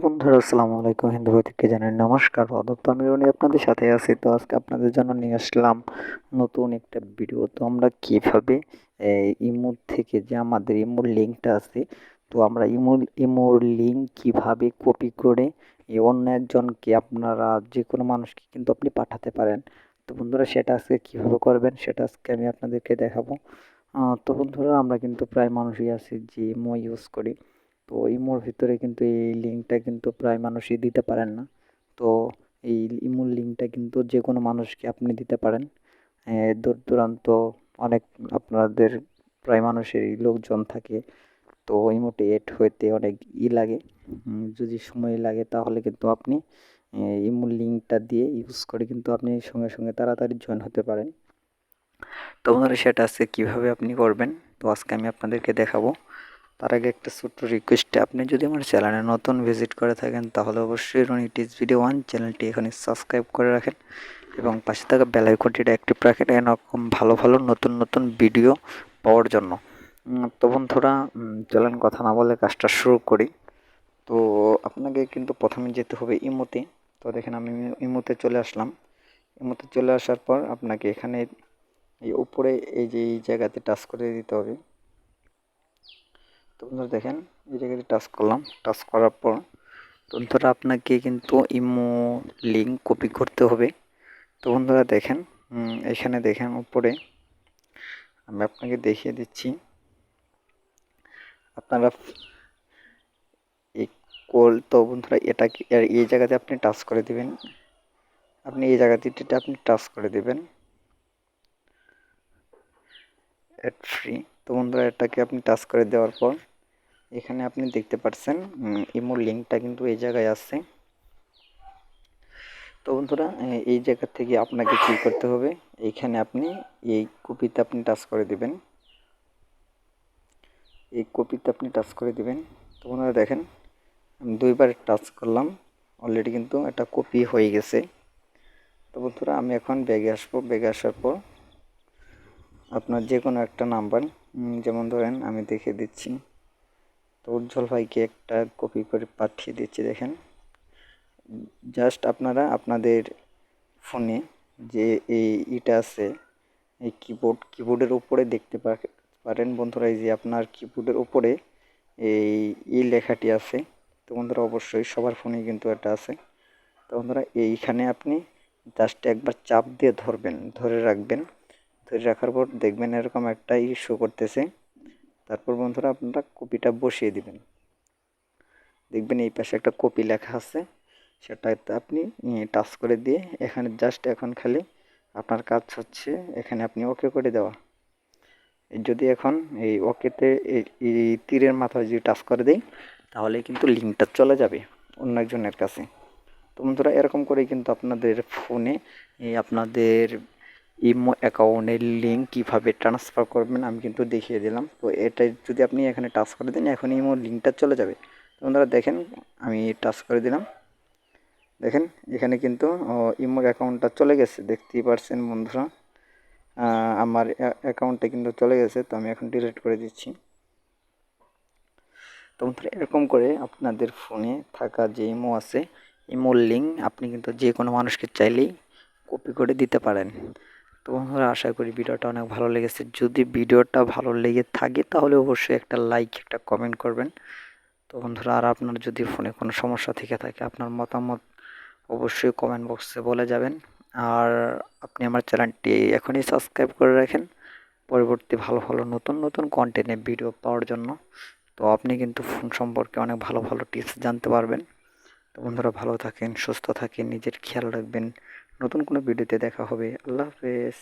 বন্ধুরা আসসালামু আলাইকুম, হিন্দু ভাইদেরকে জানাই নমস্কার, আদব। তো আমি রনি আপনাদের সাথে আছি। তো আজকে আপনাদের জন্য নিয়ে আসলাম নতুন একটা ভিডিও। তো আমরা কিভাবে ইমোর থেকে যে আমাদের ইমোর লিঙ্কটা আছে, তো আমরা ইমোর লিঙ্ক কিভাবে কপি করে অন্য একজনকে, আপনারা যে কোনো মানুষকে কিন্তু আপনি পাঠাতে পারেন। তো বন্ধুরা সেটা আজকে কিভাবে করবেন সেটা আজকে আমি আপনাদেরকে দেখাবো। তো বন্ধুরা আমরা কিন্তু প্রায় মানুষই আছি যে ইমো ইউজ করি। তো ইমোর ভিতরে কিন্তু এই লিঙ্কটা কিন্তু প্রায় মানুষই দিতে পারেন না। তো এই ইমোর লিঙ্কটা কিন্তু যে কোনো মানুষকে আপনি দিতে পারেন। দূর দূরান্ত অনেক আপনাদের প্রায় মানুষেরই লোকজন থাকে। তো ইমোটে এড হইতে অনেক লাগে, যদি সময় লাগে তাহলে কিন্তু আপনি ইমোর লিঙ্কটা দিয়ে ইউজ করে কিন্তু আপনি সঙ্গে সঙ্গে তাড়াতাড়ি জয়েন হতে পারেন। তো বন্ধুরা সেটা আজকে কীভাবে আপনি করবেন তো আজকে আমি আপনাদেরকে দেখাবো। তার আগে একটা ছোট্ট রিকোয়েস্ট, আপনি যদি আমার চ্যানেলে নতুন ভিজিট করে থাকেন তাহলে অবশ্যই রনি টিচ ভিডিও 1 চ্যানেলটি এখানে সাবস্ক্রাইব করে রাখেন এবং পাশে থাকা বেল আইকনটিটা অ্যাক্টিভ রাখেন এরকম ভালো ভালো নতুন নতুন ভিডিও পাওয়ার জন্য। তো বন্ধুরা চলেন কথা না বলে কাজটা শুরু করি। তো আপনাকে কিন্তু প্রথমে যেতে হবে ইমোতে। তো দেখেন আমি ইমোতে চলে আসলাম। ইমোতে চলে আসার পর আপনাকে এখানে এই উপরে এই যে এই জায়গাতে টাচ করে দিতে হবে। তো বন্ধুরা দেখেন এই জায়গাতে টাচ করলাম, টাচ করার পর বন্ধুরা আপনাকে কিন্তু ইমো লিঙ্ক কপি করতে হবে। তো বন্ধুরা দেখেন এখানে দেখেন উপরে আমি আপনাকে দেখিয়ে দিচ্ছি। আপনারা এই কল, তো বন্ধুরা এটা কি এই জায়গাতে আপনি টাচ করে দিবেন। আপনি এই জায়গাতে আপনি টাচ করে দিবেন এড ফ্রি। তো বন্ধুরা এটাকে আপনি টাচ করে দেওয়ার পর এখানে আপনি দেখতে পাচ্ছেন ইমোর লিঙ্কটা কিন্তু এই জায়গায় আছে। তো বন্ধুরা এই জায়গা থেকে আপনাকে কী করতে হবে, এইখানে আপনি এই কপিতে আপনি টাচ করে দিবেন। এই কপিতে আপনি টাচ করে দিবেন। তো বন্ধুরা দেখেন আমি দুইবার টাচ করলাম, অলরেডি কিন্তু এটা কপি হয়ে গেছে। তো বন্ধুরা আমি এখন ব্যাগে আসবো। ব্যাগে আসার পর আপনার যে কোনো একটা নাম্বার, যেমন ধরেন আমি দেখে দিচ্ছি। তো উজ্জ্বল ভাইকে একটা কপি করে পাঠিয়ে দিচ্ছি। দেখেন জাস্ট আপনারা আপনাদের ফোনে যে এইটা আছে, এই কিবোর্ডের উপরে দেখতে পারেন বন্ধুরা, এই যে আপনার কিবোর্ডের উপরে এই লেখাটি আছে। তো বন্ধুরা অবশ্যই সবার ফোনে কিন্তু এটা আছে। তো বন্ধুরা এইখানে আপনি জাস্ট একবার চাপ দিয়ে ধরবেন, ধরে রাখবেন। ধরে রাখার পর দেখবেন এরকম একটা শো করতেছে। তারপর বন্ধুরা আপনারা কপিটা বসিয়ে দিবেন। দেখবেন এই পাশে একটা কপি লেখা আছে, সেটাতে আপনি টাচ করে দিয়ে এখানে জাস্ট এখন খালি আপনার কাজ হচ্ছে এখানে আপনি ওকে করে দেওয়া। যদি এখন এই ওকেতে এই তীরের মাথায় যদি টাচ করে দেই তাহলে কিন্তু লিঙ্কটা চলে যাবে অন্য একজনের কাছে। তো বন্ধুরা এরকম করেই কিন্তু আপনাদের ফোনে আপনাদের ইমো অ্যাকাউন্টের লিঙ্ক কীভাবে ট্রান্সফার করবেন আমি কিন্তু দেখিয়ে দিলাম। তো এটা যদি আপনি এখানে টাচ করে দেন এখন ইমো লিঙ্কটা চলে যাবে। তো বন্ধুরা দেখেন আমি টাচ করে দিলাম, দেখেন এখানে কিন্তু ইমোর অ্যাকাউন্টটা চলে গেছে, দেখতেই পারছেন বন্ধুরা। আমার অ্যাকাউন্টে কিন্তু চলে গেছে। তো আমি এখন ডিলিট করে দিচ্ছি। তো বন্ধুরা এরকম করে আপনাদের ফোনে থাকা যে ইমো আছে, ইমোর লিঙ্ক আপনি কিন্তু যে কোনো মানুষকে চাইলেই কপি করে দিতে পারেন। তো বন্ধুরা আশা করি ভিডিওটা অনেক ভালো লেগেছে। যদি ভিডিওটা ভালো লেগে থাকে তাহলে অবশ্যই একটা লাইক, একটা কমেন্ট করবেন। তো বন্ধুরা আর আপনার যদি ফোনে কোনো সমস্যা থেকে থাকে আপনার মতামত অবশ্যই কমেন্ট বক্সে বলে যাবেন। আর আপনি আমার চ্যানেলটি এখনই সাবস্ক্রাইব করে রাখেন পরবর্তী ভালো ভালো নতুন নতুন কন্টেন্টের ভিডিও পাওয়ার জন্য। তো আপনি কিন্তু ফোন সম্পর্কে অনেক ভালো ভালো টিপস জানতে পারবেন। তো বন্ধুরা ভালো থাকেন, সুস্থ থাকেন, নিজের খেয়াল রাখবেন। নতুন কোনো ভিডিওতে দেখা হবে। আল্লাহ হাফেজ।